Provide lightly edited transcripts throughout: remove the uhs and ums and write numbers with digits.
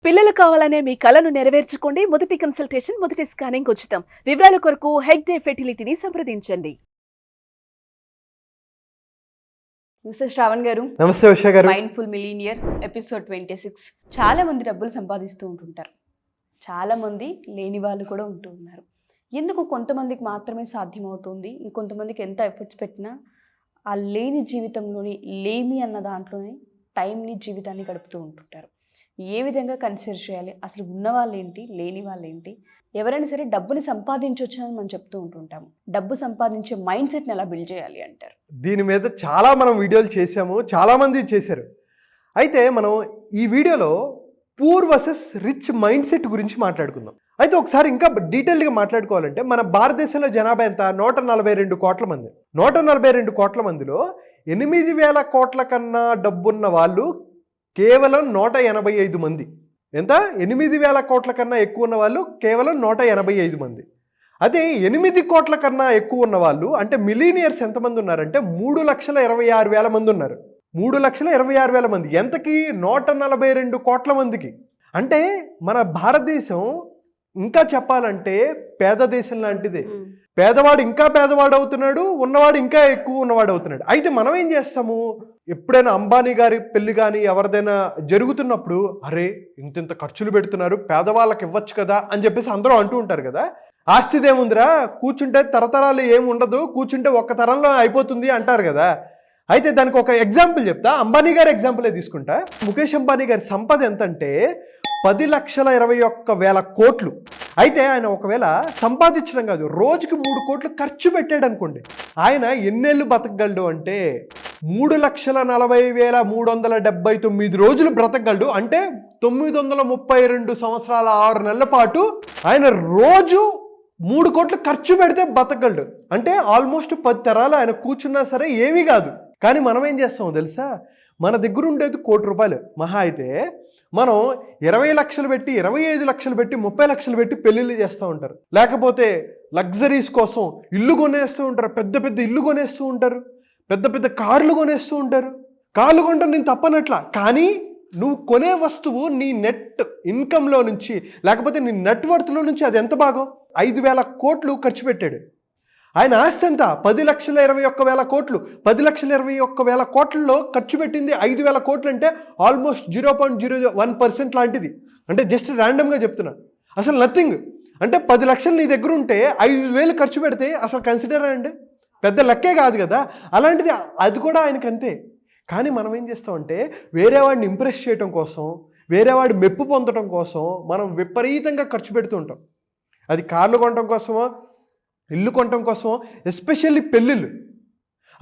పిల్లలు కావాలనే మీ కలను నెరవేర్చుకోండి. మొదటి కన్సల్టేషన్, మొదటి స్కానింగ్ ఉచితం. వివరాల కొరకు హెగ్డే ఫెర్టిలిటీని సంప్రదించండి. మిస్టర్ శ్రావణ్ గారు, నమస్తే ఉషా గారు. Mindful millionaire episode 26. చాలా మంది డబ్బులు సంపాదిస్తూ ఉంటుంటారు, చాలా మంది లేని వాళ్ళు కూడా ఉంటూ ఉన్నారు. ఎందుకు కొంతమందికి మాత్రమే సాధ్యమవుతుంది, ఇంకొంతమందికి ఎంత ఎఫర్ట్స్ పెట్టినా ఆ లేని జీవితంలోని లేమి అన్న దాంట్లోనే టైంని, జీవితాన్ని గడుపుతూ ఉంటుంటారు. ఏ విధంగా కన్సిడర్ చేయాలి, అసలు ఉన్న వాళ్ళు ఏంటి, లేని వాళ్ళు ఏంటి? ఎవరైనా సరే డబ్బుని సంపాదించవచ్చు అని మనం చెప్తూ ఉంటుంటాము. డబ్బు సంపాదించే మైండ్ సెట్ని ఎలా బిల్డ్ చేయాలి అంటారు? దీని మీద మనం వీడియోలు చేసాము, చాలామంది చేశారు. అయితే మనం ఈ వీడియోలో poor versus rich mind set గురించి మాట్లాడుకుందాం. అయితే ఒకసారి ఇంకా డీటెయిల్గా మాట్లాడుకోవాలంటే మన భారతదేశంలో జనాభా ఎంత? 142 కోట్ల మంది. 142 కోట్ల మందిలో 8,000 కోట్ల కన్నా డబ్బున్న వాళ్ళు కేవలం 185 మంది. ఎంత? 8,000 కోట్ల కన్నా ఎక్కువ ఉన్న వాళ్ళు కేవలం 185 మంది. అదే 8 కోట్ల కన్నా ఎక్కువ ఉన్న వాళ్ళు అంటే మిలీనియర్స్ ఎంతమంది ఉన్నారంటే 3,26,000 మంది ఉన్నారు. 3,26,000 మంది. ఎంతకి? 142 కోట్ల మందికి. అంటే మన భారతదేశం ఇంకా చెప్పాలంటే పేద దేశం లాంటిదే. పేదవాడు ఇంకా పేదవాడు అవుతున్నాడు, ఉన్నవాడు ఇంకా ఎక్కువ ఉన్నవాడు అవుతున్నాడు. అయితే మనం ఏం చేస్తాము, ఎప్పుడైనా అంబానీ గారి పెళ్లి కానీ ఎవరిదైనా జరుగుతున్నప్పుడు అరే ఇంత ఖర్చులు పెడుతున్నారు, పేదవాళ్ళకి ఇవ్వచ్చు కదా అని చెప్పేసి అందరూ అంటూ ఉంటారు కదా. ఆస్తిదేముందిరా, కూర్చుంటే తరతరాలు ఏమి ఉండదు, కూర్చుంటే ఒక్క తరంలో అయిపోతుంది అంటారు కదా. అయితే దానికి ఒక ఎగ్జాంపుల్ చెప్తా. అంబానీ గారి ఎగ్జాంపులే తీసుకుంటా. ముఖేష్ అంబానీ గారి సంపద ఎంతంటే 10,21,000 కోట్లు. అయితే ఆయన ఒకవేళ సంపాదించడం కాదు, రోజుకి 3 కోట్లు ఖర్చు పెట్టాడు అనుకోండి, ఆయన ఎన్నేళ్ళు బతకగలడు అంటే 3,40,379 రోజులు బ్రతకగలడు. అంటే 932 సంవత్సరాల 6 నెలల పాటు ఆయన రోజు 3 కోట్లు ఖర్చు పెడితే బతకగలడు. అంటే ఆల్మోస్ట్ 10 తరాలు ఆయన కూర్చున్నా సరే ఏమీ కాదు. కానీ మనం ఏం చేస్తామో తెలుసా, మన దగ్గర ఉండేది ₹1,00,00,000 మహా అయితే మనం 20 లక్షలు పెట్టి, 25 లక్షలు పెట్టి, 30 లక్షలు పెట్టి పెళ్ళిళ్ళు చేస్తూ ఉంటారు. లేకపోతే లగ్జరీస్ కోసం ఇల్లు కొనేస్తూ ఉంటారు, పెద్ద పెద్ద ఇల్లు కొనేస్తూ ఉంటారు, పెద్ద పెద్ద కార్లు కొనేస్తూ ఉంటారు. కార్లు కొంటాం నేను తప్పనట్లా, కానీ నువ్వు కొనే వస్తువు నీ నెట్ ఇన్కంలో నుంచి లేకపోతే నీ నెట్వర్త్లో నుంచి అది ఎంత భాగం? 5,000 కోట్లు ఖర్చు పెట్టాడు. ఆయన ఆస్తి ఎంత? 10,21,000 కోట్లు. 10,21,000 కోట్లలో ఖర్చు పెట్టింది 5,000 కోట్లు. అంటే ఆల్మోస్ట్ 0.01% లాంటిది. అంటే జస్ట్ ర్యాండమ్గా చెప్తున్నా, అసలు నథింగ్. అంటే 10 లక్షలు నీ దగ్గర ఉంటే 5,000 ఖర్చు పెడితే అసలు కన్సిడర్ అండి, పెద్ద లెక్కే కాదు కదా. అలాంటిది అది కూడా ఆయనకి అంతే. కానీ మనం ఏం చేస్తామంటే వేరే వాడిని ఇంప్రెస్ చేయడం కోసం, వేరే వాడి మెప్పు పొందడం కోసం మనం విపరీతంగా ఖర్చు పెడుతూ ఉంటాం. అది కార్లు కొనడం కోసమో, ఇల్లు కొనడం కోసమో, ఎస్పెషల్లీ పెళ్ళిళ్ళు.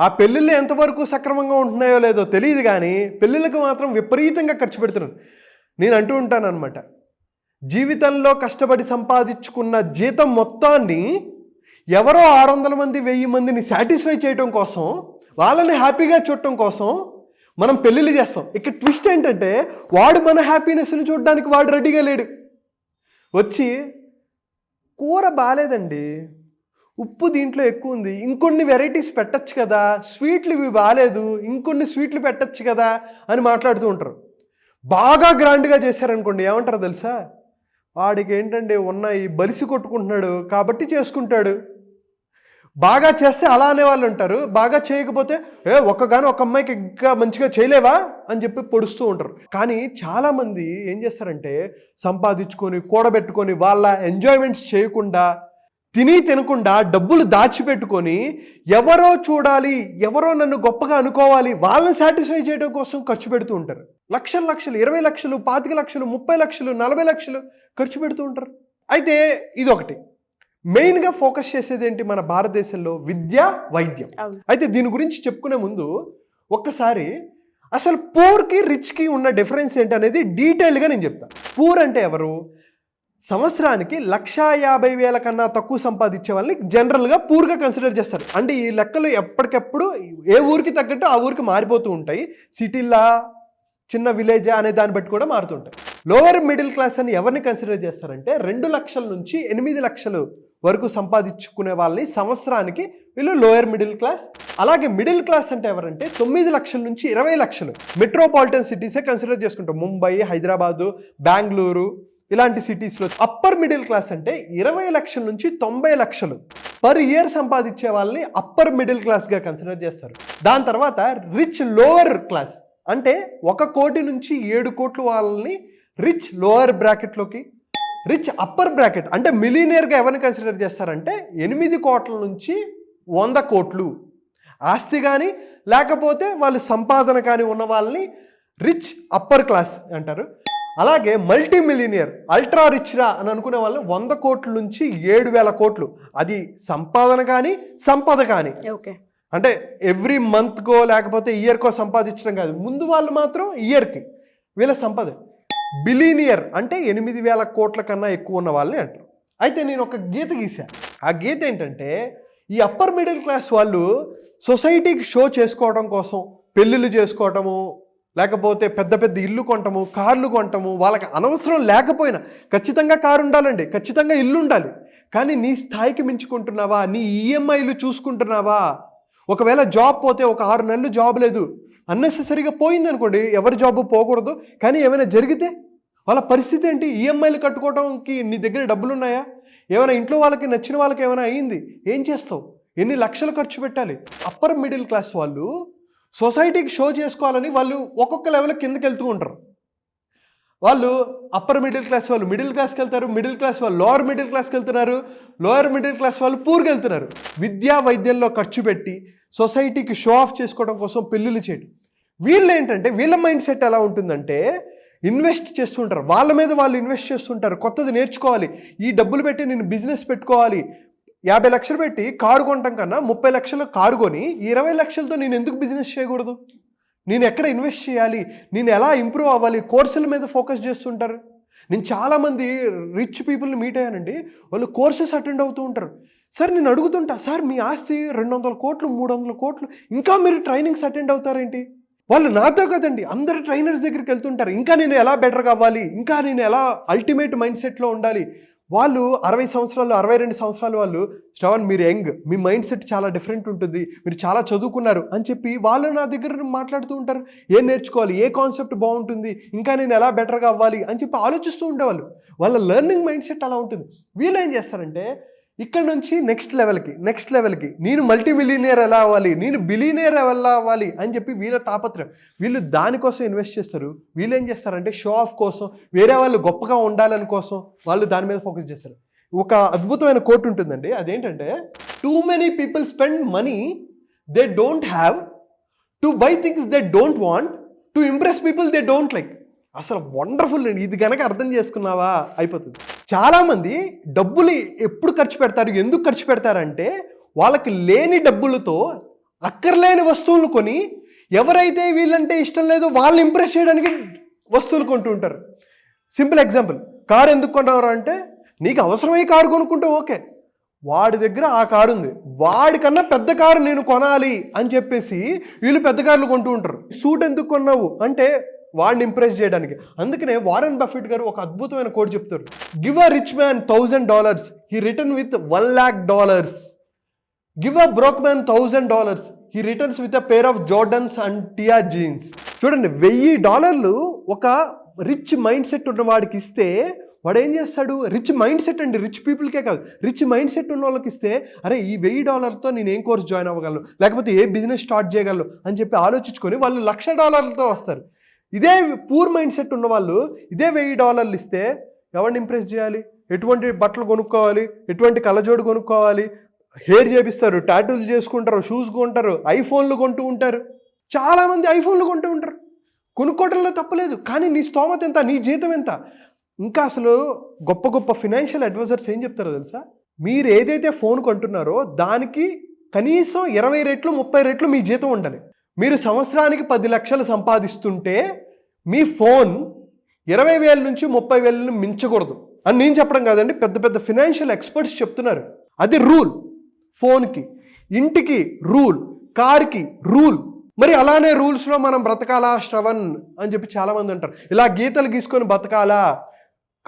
ఆ పెళ్ళిళ్ళు ఎంతవరకు సక్రమంగా ఉంటున్నాయో లేదో తెలియదు, కానీ పెళ్ళిళ్ళకి మాత్రం విపరీతంగా ఖర్చు పెడుతున్నాను. నేను అంటూ ఉంటాను అనమాట, జీవితంలో కష్టపడి సంపాదించుకున్న జీతం మొత్తాన్ని ఎవరో 600 మంది 1000 మందిని సాటిస్ఫై చేయడం కోసం, వాళ్ళని హ్యాపీగా చూడటం కోసం మనం పెళ్ళిళ్ళు చేస్తాం. ఇక్కడ ట్విస్ట్ ఏంటంటే వాడు మన హ్యాపీనెస్ని చూడడానికి వాడు రెడీగా లేడు. వచ్చి కూర బాగాలేదండి, ఉప్పు దీంట్లో ఎక్కువ ఉంది, ఇంకొన్ని వెరైటీస్ పెట్టచ్చు కదా, స్వీట్లు ఇవి బాగాలేదు, ఇంకొన్ని స్వీట్లు పెట్టచ్చు కదా అని మాట్లాడుతూ ఉంటారు. బాగా గ్రాండ్గా చేశారనుకోండి, ఏమంటారో తెలుసా, వాడికి ఏంటంటే ఉన్నాయి బలిసి కొట్టుకుంటున్నాడు కాబట్టి చేసుకుంటాడు. బాగా చేస్తే అలా అనేవాళ్ళు ఉంటారు, బాగా చేయకపోతే ఒక అమ్మాయికి ఇంకా మంచిగా చేయలేవా అని చెప్పి పొడుస్తూ ఉంటారు. కానీ చాలామంది ఏం చేస్తారంటే సంపాదించుకొని కూడబెట్టుకొని వాళ్ళ ఎంజాయ్మెంట్స్ చేయకుండా, తినకుండా డబ్బులు దాచిపెట్టుకొని ఎవరో చూడాలి, ఎవరో నన్ను గొప్పగా అనుకోవాలి, వాళ్ళని సాటిస్ఫై చేయడం కోసం ఖర్చు పెడుతూ ఉంటారు. లక్షలు 20 లక్షలు, 25 లక్షలు, 30 లక్షలు, 40 లక్షలు ఖర్చు పెడుతూ ఉంటారు. అయితే ఇదొకటి. మెయిన్గా ఫోకస్ చేసేది ఏంటి మన భారతదేశంలో? విద్య, వైద్యం. అయితే దీని గురించి చెప్పుకునే ముందు ఒక్కసారి అసలు పూర్కి రిచ్కి ఉన్న డిఫరెన్స్ ఏంటి అనేది డీటెయిల్గా నేను చెప్తాను. పూర్ అంటే ఎవరు? సంవత్సరానికి 1,50,000 కన్నా తక్కువ సంపాదించే వాళ్ళని జనరల్గా పూర్గా కన్సిడర్ చేస్తారు. అంటే ఈ లెక్కలు ఎప్పటికప్పుడు ఏ ఊరికి తగ్గట్టు ఆ ఊరికి మారిపోతూ ఉంటాయి. సిటీలా, చిన్న విలేజా అనే దాన్ని బట్టి కూడా మారుతుంటాయి. లోవర్ మిడిల్ క్లాస్ అని ఎవరిని కన్సిడర్ చేస్తారంటే 2 లక్షల నుంచి 8 లక్షలు వరకు సంపాదించుకునే వాళ్ళని సంవత్సరానికి వీళ్ళు లోయర్ మిడిల్ క్లాస్. అలాగే మిడిల్ క్లాస్ అంటే ఎవరంటే 9 లక్షల నుంచి 20 లక్షలు మెట్రోపాలిటన్ సిటీసే కన్సిడర్ చేసుకుంటాం. ముంబై, హైదరాబాదు, బెంగళూరు ఇలాంటి సిటీస్లో. అప్పర్ మిడిల్ క్లాస్ అంటే 20 లక్షల నుంచి 90 లక్షలు పర్ ఇయర్ సంపాదించే వాళ్ళని అప్పర్ మిడిల్ క్లాస్గా కన్సిడర్ చేస్తారు. దాని తర్వాత రిచ్ లోవర్ క్లాస్ అంటే 1 కోటి నుంచి 7 కోట్ల వాళ్ళని రిచ్ లోవర్ బ్రాకెట్లోకి. రిచ్ అప్పర్ బ్రాకెట్ అంటే మిలీనియర్గా ఎవరిని కన్సిడర్ చేస్తారంటే 8 కోట్ల నుంచి 100 కోట్లు ఆస్తి కానీ లేకపోతే వాళ్ళు సంపాదన కానీ ఉన్న వాళ్ళని రిచ్ అప్పర్ క్లాస్ అంటారు. అలాగే మల్టీ మిలీనియర్ అల్ట్రా రిచ్ రా అని అనుకునే వాళ్ళని 100 కోట్ల నుంచి 7,000 కోట్లు, అది సంపాదన కానీ సంపద కానీ. ఓకే, అంటే ఎవ్రీ మంత్కో లేకపోతే ఇయర్కో సంపాదించడం కాదు, ముందు వాళ్ళు మాత్రం ఇయర్కి వీళ్ళ సంపద. బిలీనియర్ అంటే 8,000 కోట్ల కన్నా ఎక్కువ ఉన్న వాళ్ళని అంటారు. అయితే నేను ఒక గీత గీశాను. ఆ గీత ఏంటంటే ఈ అప్పర్ మిడిల్ క్లాస్ వాళ్ళు సొసైటీకి షో చేసుకోవడం కోసం పెళ్ళిళ్ళు చేసుకోవటము, లేకపోతే పెద్ద పెద్ద ఇల్లు కొనటము, కార్లు కొనటము, వాళ్ళకి అనవసరం లేకపోయినా ఖచ్చితంగా కారు ఉండాలండి, ఖచ్చితంగా ఇల్లు ఉండాలి, కానీ నీ స్థాయికి మించుకుంటున్నావా, నీ ఈఎంఐలు చూసుకుంటున్నావా? ఒకవేళ జాబ్ పోతే ఒక 6 నెలలు జాబ్ లేదు, అన్నెసెసరీగా పోయింది అనుకోండి, ఎవరి జాబ్ పోకూడదు, కానీ ఏమైనా జరిగితే వాళ్ళ పరిస్థితి ఏంటి? ఈఎంఐలు కట్టుకోవడానికి నీ దగ్గర డబ్బులు ఉన్నాయా? ఏమైనా ఇంట్లో వాళ్ళకి నచ్చిన వాళ్ళకి ఏమైనా అయ్యింది, ఏం చేస్తావు? ఎన్ని లక్షలు ఖర్చు పెట్టాలి? అప్పర్ మిడిల్ క్లాస్ వాళ్ళు సొసైటీకి షో చేసుకోవాలని వాళ్ళు ఒక్కొక్క లెవెల్ కిందకి వెళ్తూ ఉంటారు. వాళ్ళు అప్పర్ మిడిల్ క్లాస్ వాళ్ళు మిడిల్ క్లాస్కి వెళ్తారు, మిడిల్ క్లాస్ వాళ్ళు లోవర్ మిడిల్ క్లాస్కి వెళ్తున్నారు, లోవర్ మిడిల్ క్లాస్ వాళ్ళు పూర్కి వెళ్తున్నారు. విద్యా వైద్యంలో ఖర్చు పెట్టి సొసైటీకి షో ఆఫ్ చేసుకోవడం కోసం పెళ్ళిళ్ళు చేయడం. వీళ్ళు ఏంటంటే వీళ్ళ మైండ్ సెట్ ఎలా ఉంటుందంటే ఇన్వెస్ట్ చేస్తుంటారు, వాళ్ళ మీద వాళ్ళు ఇన్వెస్ట్ చేస్తుంటారు. కొత్తది నేర్చుకోవాలి, ఈ డబ్బులు పెట్టి నేను బిజినెస్ పెట్టుకోవాలి. 50 లక్షలు పెట్టి కారు కొనటం కన్నా 30 లక్షలు కారు కొని 20 లక్షలతో నేను ఎందుకు బిజినెస్ చేయకూడదు? నేను ఎక్కడ ఇన్వెస్ట్ చేయాలి, నేను ఎలా ఇంప్రూవ్ అవ్వాలి, కోర్సుల మీద ఫోకస్ చేస్తుంటారు. నేను చాలామంది రిచ్ పీపుల్ని మీట్ అయ్యానండి, వాళ్ళు కోర్సెస్ అటెండ్ అవుతూ ఉంటారు. సార్ నేను అడుగుతుంటా, సార్ మీ ఆస్తి 200 కోట్లు 300 కోట్లు, ఇంకా మీరు ట్రైనింగ్స్ అటెండ్ అవుతారేంటి? వాళ్ళు నాతో కదండి, అందరు ట్రైనర్స్ దగ్గరికి వెళ్తుంటారు. ఇంకా నేను ఎలా బెటర్ కావాలి, ఇంకా నేను ఎలా అల్టిమేట్ మైండ్ సెట్లో ఉండాలి. వాళ్ళు 60 సంవత్సరాలు 62 సంవత్సరాలు వాళ్ళు, శ్రవణ్ మీరు యంగ్, మీ మైండ్ సెట్ చాలా డిఫరెంట్ ఉంటుంది, మీరు చాలా చదువుకున్నారు అని చెప్పి వాళ్ళు నా దగ్గర మాట్లాడుతూ ఉంటారు. ఏం నేర్చుకోవాలి, ఏ కాన్సెప్ట్ బాగుంటుంది, ఇంకా నేను ఎలా బెటర్గా అవ్వాలి అని చెప్పి ఆలోచిస్తూ ఉండేవాళ్ళు. వాళ్ళ లెర్నింగ్ మైండ్ సెట్ అలా ఉంటుంది. వీళ్ళు ఏం చేస్తారంటే ఇక్కడ నుంచి నెక్స్ట్ లెవెల్కి నేను మల్టీ మిలియనియర్ ఎలా అవ్వాలి, నేను బిలియనియర్ ఎలా అవ్వాలి అని చెప్పి వీళ్ళ తాపత్రయం. వీళ్ళు దానికోసం ఇన్వెస్ట్ చేస్తారు. వీళ్ళు ఏం చేస్తారంటే షో ఆఫ్ కోసం, వేరే వాళ్ళు గొప్పగా ఉండాలని కోసం వాళ్ళు దాని మీద ఫోకస్ చేస్తారు. ఒక అద్భుతమైన కోట్ ఉంటుందండి, అదేంటంటే too many people spend money they don't have to buy things they don't want to impress people they don't like. అసలు వండర్ఫుల్ అండి, ఇది కనుక అర్థం చేసుకున్నావా అయిపోతుంది. చాలామంది డబ్బులు ఎప్పుడు ఖర్చు పెడతారు, ఎందుకు ఖర్చు పెడతారంటే వాళ్ళకి లేని డబ్బులతో అక్కర్లేని వస్తువులు కొని, ఎవరైతే వీళ్ళంటే ఇష్టం లేదో వాళ్ళని ఇంప్రెస్ చేయడానికి వస్తువులు కొంటూ ఉంటారు. సింపుల్ ఎగ్జాంపుల్, కారు ఎందుకు కొన్నారు అంటే నీకు అవసరమై కారు కొనుక్కుంటే ఓకే, వాడి దగ్గర ఆ కారు ఉంది, వాడికన్నా పెద్ద కారు నేను కొనాలి అని చెప్పేసి వీళ్ళు పెద్ద కార్లు కొంటూ ఉంటారు. సూట్ ఎందుకు కొన్నావు అంటే వాడిని ఇంప్రెస్ చేయడానికి. అందుకనే వారెన్ బఫెట్ గారు ఒక అద్భుతమైన కోట్ చెప్తారు, give a rich man $1,000 he return with $1,00,000. Give a broke man $1,000 he returns with a pair of Jordans and Tia jeans. చూడండి, $1,000 ఒక రిచ్ మైండ్ సెట్ ఉన్న వాడికి ఇస్తే వాడు ఏం చేస్తాడు? రిచ్ మైండ్ సెట్ అండి, రిచ్ పీపుల్కే కాదు, రిచ్ మైండ్ సెట్ ఉన్న వాళ్ళకి ఇస్తే అరే ఈ $1,000తో నేను ఏం కోర్స్ జాయిన్ అవ్వగలను, లేకపోతే ఏ బిజినెస్ స్టార్ట్ చేయగలను అని చెప్పి ఆలోచించుకొని వాళ్ళు $1,00,000తో వస్తారు. ఇదే పూర్ మైండ్ సెట్ ఉన్న వాళ్ళు ఇదే $1,000 ఇస్తే ఎవరిని ఇంప్రెస్ చేయాలి, ఎటువంటి బట్టలు కొనుక్కోవాలి, ఎటువంటి కళ్ళజోడు కొనుక్కోవాలి, హెయిర్ చేపిస్తారు, టాటూలు చేసుకుంటారు, షూస్ కొంటారు, ఐఫోన్లు కొంటూ ఉంటారు. చాలామంది ఐఫోన్లు కొంటూ ఉంటారు, కొనుక్కోవడంలో తప్పలేదు, కానీ నీ స్తోమత ఎంత, నీ జీతం ఎంత? ఇంకా అసలు గొప్ప గొప్ప ఫినాన్షియల్ అడ్వైజర్స్ ఏం చెప్తారో తెలుసా? మీరు ఏదైతే ఫోన్ కొంటున్నారో దానికి కనీసం 20 రెట్లు 30 రెట్లు మీ జీతం ఉండాలి. మీరు సంవత్సరానికి 10 లక్షలు సంపాదిస్తుంటే మీ ఫోన్ 20,000 నుంచి 30,000 మించకూడదు అని నేను చెప్పడం కాదండి, పెద్ద పెద్ద ఫినాన్షియల్ ఎక్స్పర్ట్స్ చెప్తున్నారు. అది రూల్. ఫోన్కి, ఇంటికి రూల్, కార్కి రూల్. మరి అలానే రూల్స్లో మనం బ్రతకాలా శ్రవణ్ అని చెప్పి చాలామంది అంటారు. ఇలా గీతలు గీసుకొని బతకాలా,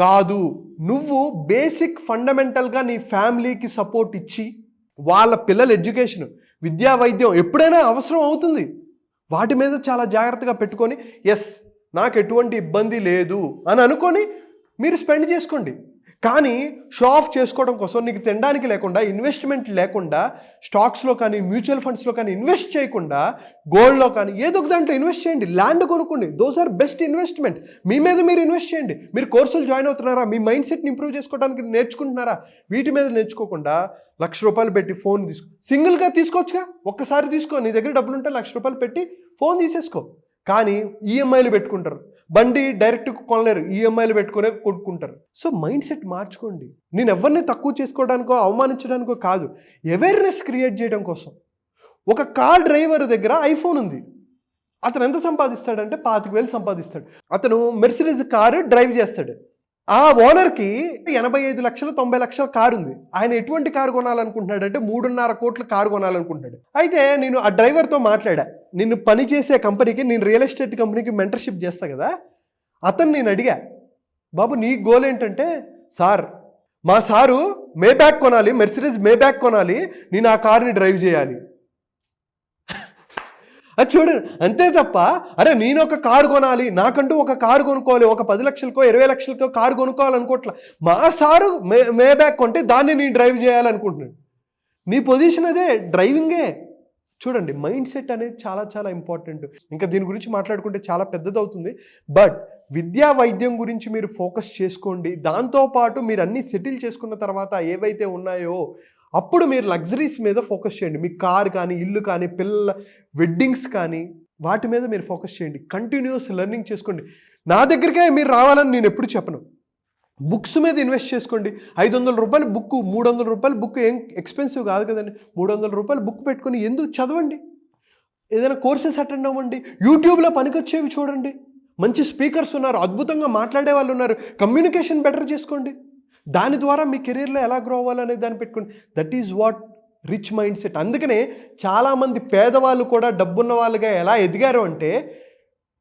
కాదు. నువ్వు బేసిక్ ఫండమెంటల్గా నీ ఫ్యామిలీకి సపోర్ట్ ఇచ్చి వాళ్ళ పిల్లల ఎడ్యుకేషన్, విద్యా వైద్యం ఎప్పుడైనా అవసరం అవుతుంది, వాటి మీద చాలా జాగ్రత్తగా పెట్టుకొని ఎస్ నాకు ఎటువంటి ఇబ్బంది లేదు అని అనుకొని మీరు స్పెండ్ చేసుకోండి. కానీ షో ఆఫ్ చేసుకోవడం కోసం నీకు తినడానికి లేకుండా, ఇన్వెస్ట్మెంట్ లేకుండా, స్టాక్స్లో కానీ మ్యూచువల్ ఫండ్స్లో కానీ ఇన్వెస్ట్ చేయకుండా గోల్డ్లో కానీ ఏదో ఒక దాంట్లో ఇన్వెస్ట్ చేయండి. ల్యాండ్ కొనుక్కోండి. Those are best investment. మీ మీద మీరు ఇన్వెస్ట్ చేయండి. మీరు కోర్సులు జాయిన్ అవుతున్నారా, మీ మైండ్ సెట్ని ఇంప్రూవ్ చేసుకోవడానికి నేర్చుకుంటున్నారా, వీటి మీద నేర్చుకోకుండా ₹1,00,000 పెట్టి ఫోన్ సింగిల్గా తీసుకోవచ్చుగా. ఒక్కసారి తీసుకో, నీ దగ్గర డబ్బులు ఉంటే ₹1,00,000 పెట్టి ఫోన్ తీసేసుకో. కానీ ఈఎంఐలు పెట్టుకుంటారు, బండి డైరెక్ట్ కొనలేరు, ఈఎంఐలు పెట్టుకునే కొనుక్కుంటారు. సో మైండ్ సెట్ మార్చుకోండి. నేను ఎవరిని తక్కువ చేసుకోవడానికో అవమానించడానికో కాదు, అవేర్నెస్ క్రియేట్ చేయడం కోసం. ఒక కార్ డ్రైవర్ దగ్గర ఐఫోన్ ఉంది, అతను ఎంత సంపాదిస్తాడంటే 25,000 సంపాదిస్తాడు. అతను మెర్సిడీస్ కారు డ్రైవ్ చేస్తాడు. ఆ ఓనర్కి 85 లక్షలు 90 లక్షల కారు ఉంది. ఆయన ఎటువంటి కారు కొనాలనుకుంటున్నాడంటే 3.5 కోట్ల కారు కొనాలనుకుంటున్నాడు. అయితే నేను ఆ డ్రైవర్తో మాట్లాడా. నిన్ను పనిచేసే కంపెనీకి, నేను రియల్ ఎస్టేట్ కంపెనీకి మెంటర్షిప్ చేస్తా కదా, అతను నేను అడిగా, బాబు నీ గోల్ ఏంటంటే, సార్ మా సారు మేబ్యాక్ కొనాలి, మెర్సిడీస్ మేబ్యాక్ కొనాలి, నేను ఆ కార్ని డ్రైవ్ చేయాలి. అది చూడండి, అంతే తప్ప అరే నేను ఒక కారు కొనాలి, నాకంటూ ఒక కారు కొనుక్కోవాలి, ఒక 10 లక్షలకో 20 లక్షలకో కారు కొనుక్కోవాలనుకోవట్లా. మా సారు మేబ్యాక్ కొంటే దాన్ని నేను డ్రైవ్ చేయాలనుకుంటున్నాను. నీ పొజిషన్ అదే, డ్రైవింగే. చూడండి, మైండ్ సెట్ అనేది చాలా చాలా ఇంపార్టెంట్. ఇంకా దీని గురించి మాట్లాడుకుంటే చాలా పెద్దదవుతుంది. బట్ విద్యా వైద్యం గురించి మీరు ఫోకస్ చేసుకోండి. దాంతోపాటు మీరు అన్నీ సెటిల్ చేసుకున్న తర్వాత ఏవైతే ఉన్నాయో అప్పుడు మీరు లగ్జరీస్ మీద ఫోకస్ చేయండి. మీ కార్ కానీ, ఇల్లు కానీ, పిల్లల వెడ్డింగ్స్ కానీ, వాటి మీద మీరు ఫోకస్ చేయండి. కంటిన్యూస్ లెర్నింగ్ చేసుకోండి. నా దగ్గరికే మీరు రావాలని నేను ఎప్పుడు చెప్పను. బుక్స్ మీద ఇన్వెస్ట్ చేసుకోండి. ₹500 బుక్, ₹300 బుక్ ఏం ఎక్స్పెన్సివ్ కాదు కదండి. ₹300 బుక్ పెట్టుకొని ఎందుకు చదవండి, ఏదైనా కోర్సెస్ అటెండ్ అవ్వండి, యూట్యూబ్లో పనికొచ్చేవి చూడండి. మంచి స్పీకర్స్ ఉన్నారు, అద్భుతంగా మాట్లాడే వాళ్ళు ఉన్నారు. కమ్యూనికేషన్ బెటర్ చేసుకోండి. దాని ద్వారా మీ కెరీర్లో ఎలా గ్రో అవ్వాలనే దాన్ని పెట్టుకోండి. That is what rich mind set. అందుకనే చాలామంది పేదవాళ్ళు కూడా డబ్బున్న వాళ్ళుగా ఎలా ఎదిగారు అంటే,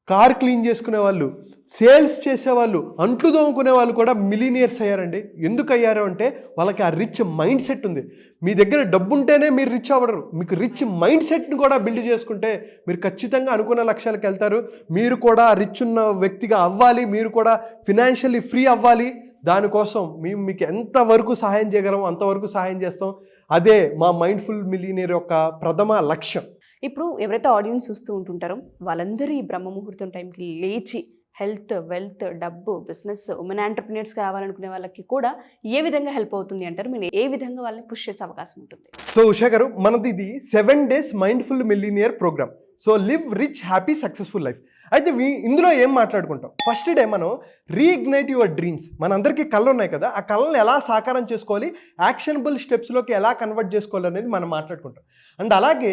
కార్ క్లీన్ చేసుకునే వాళ్ళు, సేల్స్ చేసేవాళ్ళు, అంట్లు దోముకునే వాళ్ళు కూడా మిలీనియర్స్ అయ్యారండి. ఎందుకు అయ్యారు అంటే వాళ్ళకి ఆ రిచ్ మైండ్ సెట్ ఉంది. మీ దగ్గర డబ్బు ఉంటేనే మీరు రిచ్ అవ్వరు. మీకు రిచ్ మైండ్ సెట్ని కూడా బిల్డ్ చేసుకుంటే మీరు ఖచ్చితంగా అనుకున్న లక్ష్యాలకు వెళ్తారు. మీరు కూడా రిచ్ ఉన్న వ్యక్తిగా అవ్వాలి, మీరు కూడా ఫినాన్షియల్లీ ఫ్రీ అవ్వాలి. దానికోసం మేము మీకు ఎంతవరకు సహాయం చేయగలమో అంతవరకు సహాయం చేస్తాం. అదే మా మైండ్ఫుల్ మిలియనీర్ యొక్క ప్రథమ లక్ష్యం. ఇప్పుడు ఎవరైతే ఆడియన్స్ చూస్తూ ఉంటుంటారో వాళ్ళందరూ ఈ బ్రహ్మ ముహూర్తం టైంకి లేచి హెల్త్, వెల్త్, డబ్బు, బిజినెస్, ఉమెన్ ఎంటర్‌ప్రెన్యూర్స్ కావాలనుకునే వాళ్ళకి కూడా ఏ విధంగా హెల్ప్ అవుతుంది అంటారు? మీరు ఏ విధంగా వాళ్ళని పుష్ చేసే అవకాశం ఉంటుంది? సో ఉషా గారు, మనది ఇది 7 days mindful millionaire programme. So live rich, happy, successful life. అయితే ఇందులో ఏం మాట్లాడుకుంటాం? ఫస్ట్ డే మనం రీఇగ్నైట్ యువర్ డ్రీమ్స్. మనందరికీ కళ్ళు ఉన్నాయి కదా, ఆ కళ్ళని ఎలా సాకారం చేసుకోవాలి, యాక్షనబుల్ స్టెప్స్లోకి ఎలా కన్వర్ట్ చేసుకోవాలి అనేది మనం మాట్లాడుకుంటాం. అండ్ అలాగే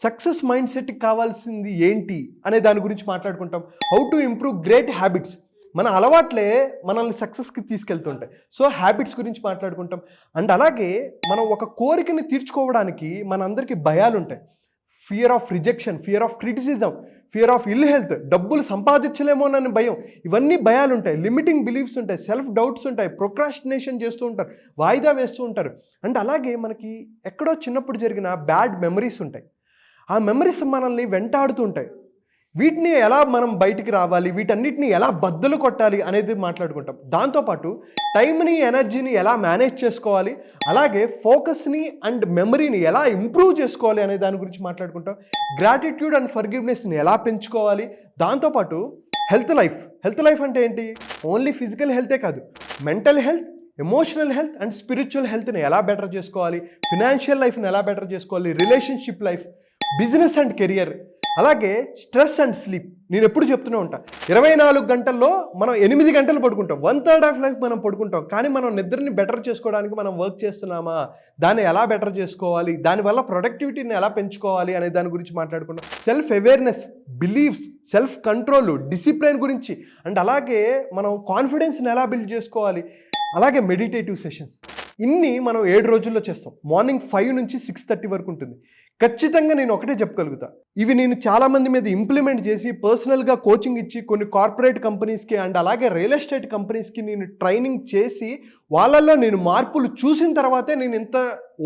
సక్సెస్ మైండ్ సెట్కి కావాల్సింది ఏంటి అనే దాని గురించి మాట్లాడుకుంటాం. How to improve great habits. మన అలవాట్లే మనల్ని సక్సెస్కి తీసుకెళ్తుంటాయి. సో హ్యాబిట్స్ గురించి మాట్లాడుకుంటాం. అండ్ అలాగే మనం ఒక కోరికని తీర్చుకోవడానికి మనందరికీ భయాలు ఉంటాయి. Fear of rejection, fear of criticism, fear of ill health, డబ్బులు సంపాదించలేమోనని భయం, ఇవన్నీ భయాలు ఉంటాయి. లిమిటింగ్ బిలీఫ్స్ ఉంటాయి, సెల్ఫ్ డౌట్స్ ఉంటాయి, ప్రొక్రాస్టినేషన్ చేస్తూ ఉంటారు, వాయిదా వేస్తూ ఉంటారు. అండ్ అలాగే మనకి ఎక్కడో చిన్నప్పుడు జరిగిన బ్యాడ్ మెమరీస్ ఉంటాయి. ఆ మెమరీస్ మనల్ని వెంటాడుతూ ఉంటాయి. వీటిని ఎలా మనం బయటికి రావాలి, వీటన్నిటిని ఎలా బద్దలు కొట్టాలి అనేది మాట్లాడుకుంటాం. దాంతోపాటు టైంని, ఎనర్జీని ఎలా మేనేజ్ చేసుకోవాలి, అలాగే ఫోకస్ని అండ్ మెమరీని ఎలా ఇంప్రూవ్ చేసుకోవాలి అనే దాని గురించి మాట్లాడుకుంటాం. గ్రాటిట్యూడ్ అండ్ ఫర్గివ్నెస్ని ఎలా పెంచుకోవాలి. దాంతోపాటు హెల్త్ లైఫ్ అంటే ఏంటి? ఓన్లీ ఫిజికల్ హెల్తే కాదు, mental health, emotional health and spiritual హెల్త్ని ఎలా బెటర్ చేసుకోవాలి, ఫినాన్షియల్ లైఫ్ని ఎలా బెటర్ చేసుకోవాలి, relationship life, business and career, అలాగే స్ట్రెస్ అండ్ స్లీప్. నేను ఎప్పుడు చెప్తూనే ఉంటా, 24 గంటల్లో మనం 8 గంటలు పడుకుంటాం, 1/3 ఆఫ్ లైఫ్ మనం పడుకుంటాం. కానీ మనం నిద్రని బెటర్ చేసుకోవడానికి మనం వర్క్ చేస్తున్నామా, దాన్ని ఎలా బెటర్ చేసుకోవాలి, దానివల్ల ప్రొడక్టివిటీని ఎలా పెంచుకోవాలి అనే దాని గురించి మాట్లాడుకుంటాం. Self awareness, beliefs, self control, discipline గురించి, అండ్ అలాగే మనం కాన్ఫిడెన్స్ని ఎలా బిల్డ్ చేసుకోవాలి, అలాగే మెడిటేటివ్ సెషన్స్. ఇన్ని మనం 7 రోజుల్లో చేస్తాం. మార్నింగ్ 5 నుంచి 6:30 వరకు ఉంటుంది. ఖచ్చితంగా నేను ఒకటే చెప్పగలుగుతా, ఇవి నేను చాలామంది మీద ఇంప్లిమెంట్ చేసి పర్సనల్గా కోచింగ్ ఇచ్చి కొన్ని కార్పొరేట్ కంపెనీస్కి అండ్ అలాగే రియల్ ఎస్టేట్ కంపెనీస్కి నేను ట్రైనింగ్ చేసి వాళ్ళల్లో నేను మార్పులు చూసిన తర్వాతే నేను ఇంత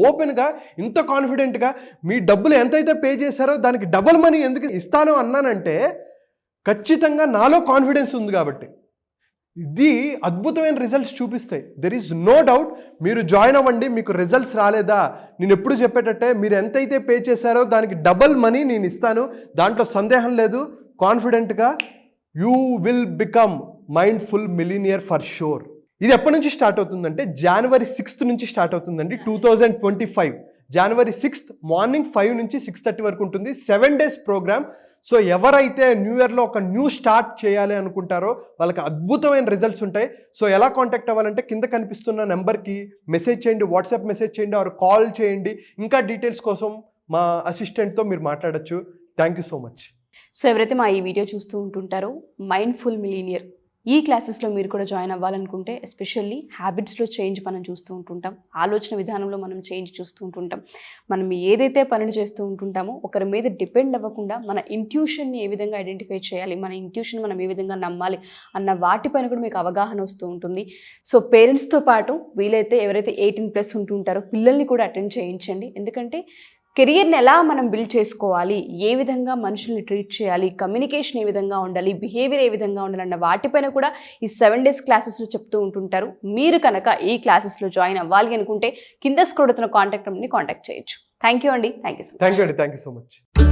ఓపెన్గా ఇంత కాన్ఫిడెంట్గా మీ డబ్బులు ఎంతైతే పే చేశారో దానికి డబుల్ మనీ ఎందుకు ఇస్తానో అన్నానంటే ఖచ్చితంగా నాలో కాన్ఫిడెన్స్ ఉంది కాబట్టి. ఇది అద్భుతమైన రిజల్ట్స్ చూపిస్తాయి. There is no doubt. మీరు జాయిన్ అవ్వండి. మీకు రిజల్ట్స్ రాలేదా, నేను ఎప్పుడు చెప్పేటట్టే మీరు ఎంతైతే పే చేశారో దానికి డబల్ మనీ నేను ఇస్తాను, దాంట్లో సందేహం లేదు. కాన్ఫిడెంట్గా you will become mindful millionaire for sure. ఇది ఎప్పటి నుంచి స్టార్ట్ అవుతుందంటే January 6th నుంచి స్టార్ట్ అవుతుందండి. 2025 January 6th మార్నింగ్ 5 నుంచి 6:30 వరకు ఉంటుంది. 7 days ప్రోగ్రామ్. సో ఎవరైతే న్యూ ఇయర్లో ఒక న్యూ స్టార్ట్ చేయాలి అనుకుంటారో వాళ్ళకి అద్భుతమైన రిజల్ట్స్ ఉంటాయి. సో ఎలా కాంటాక్ట్ అవ్వాలంటే కింద కనిపిస్తున్న నెంబర్కి మెసేజ్ చేయండి, వాట్సాప్ మెసేజ్ చేయండి, ఆర్ కాల్ చేయండి. ఇంకా డీటెయిల్స్ కోసం మా అసిస్టెంట్తో మీరు మాట్లాడచ్చు. Thank you so much. So ఎవరైతే మా ఈ వీడియో చూస్తూ ఉంటుంటారో మైండ్ఫుల్ మిలీనియర్ ఈ క్లాసెస్లో మీరు కూడా జాయిన్ అవ్వాలనుకుంటే ఎస్పెషల్లీ హ్యాబిట్స్లో చేంజ్ మనం చూస్తూ ఉంటుంటాం, ఆలోచన విధానంలో మనం చేంజ్ చూస్తూ ఉంటుంటాం. మనం ఏదైతే పనులు చేస్తూ ఉంటుంటామో ఒకరి మీద డిపెండ్ అవ్వకుండా మన ఇంట్యూషన్ని ఏ విధంగా ఐడెంటిఫై చేయాలి, మన ఇంట్యూషన్ మనం ఏ విధంగా నమ్మాలి అన్న వాటిపైన కూడా మీకు అవగాహన వస్తూ ఉంటుంది. సో పేరెంట్స్తో పాటు వీలైతే ఎవరైతే 18+ ఉంటుంటారో పిల్లల్ని కూడా అటెండ్ చేయించండి. ఎందుకంటే కెరియర్ని ఎలా మనం బిల్డ్ చేసుకోవాలి, ఏ విధంగా మనుషుల్ని ట్రీట్ చేయాలి, కమ్యూనికేషన్ ఏ విధంగా ఉండాలి, బిహేవియర్ ఏ విధంగా ఉండాలి అన్న వాటిపైన కూడా ఈ 7 days క్లాసెస్లో చెప్తూ ఉంటుంటారు. మీరు కనుక ఈ క్లాసెస్లో జాయిన్ అవ్వాలి అనుకుంటే కింద స్క్రోల్ అవుతున్న కాంటాక్ట్ నెంబర్ని కాంటాక్ట్ చేయొచ్చు. థ్యాంక్ యూ అండి. Thank you so much. Thank you so much.